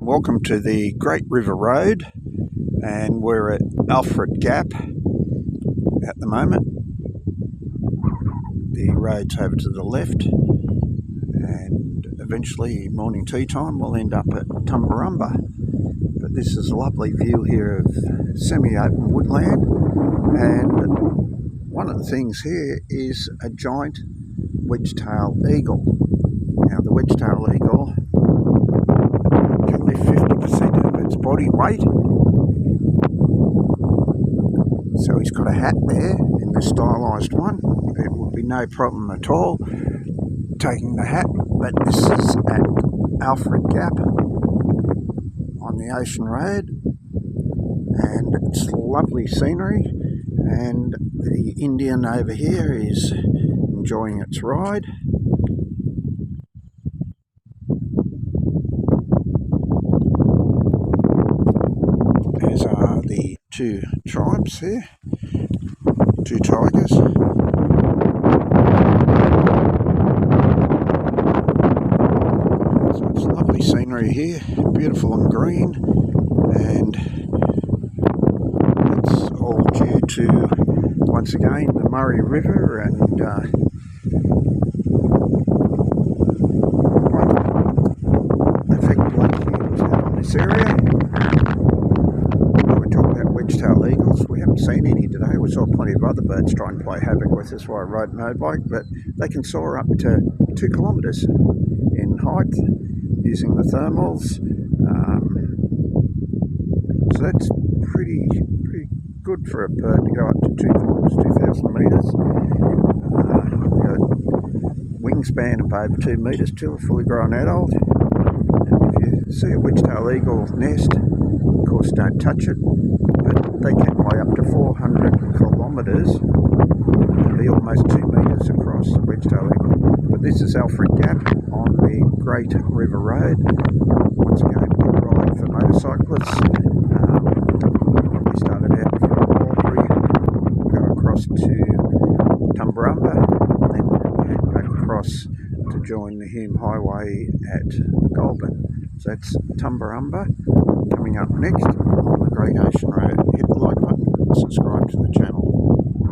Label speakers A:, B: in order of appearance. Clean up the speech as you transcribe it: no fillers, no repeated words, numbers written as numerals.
A: Welcome to the Great River Road, and we're at Alfred Gap at the moment. The road's over to the left, and eventually morning tea time we'll end up at Tumbarumba. But this is a lovely view here of semi-open woodland, and one of the things here is a giant wedge-tailed eagle. Now the wedge-tailed eagle can lift 50% of its body weight, so he's got a hat there in the stylised one. It would be no problem at all taking the hat, but this is at Alfred Gap on the Ocean Road, and it's lovely scenery, and the Indian over here is enjoying its ride. These are the two tribes here, two tigers. So it's lovely scenery here, beautiful and green, and it's all due to, once again, the Murray River and effect blood out on this area. Wedge-tailed eagles, we haven't seen any today. We saw plenty of other birds try and play havoc with us while I rode motorbike, but they can soar up to 2 kilometres in height using the thermals. So that's pretty good for a bird to go up to 2 kilometres, 2,000 metres. Wingspan of over 2 metres to a fully grown adult. And if you see a wedge-tailed eagle nest, of course don't touch it, but they can weigh up to 400 kilometres and be almost 2 metres across, the wedge-tailed eagle. But this is Alfred Gap on the Great River Road. Once again, good ride for motorcyclists. We started out from Albury, go across to Tumbarumba, then head back across to join the Hume Highway at Goulburn. So that's Tumbarumba. Coming up next on the Great Ocean Road. Hit the like button and subscribe to the channel.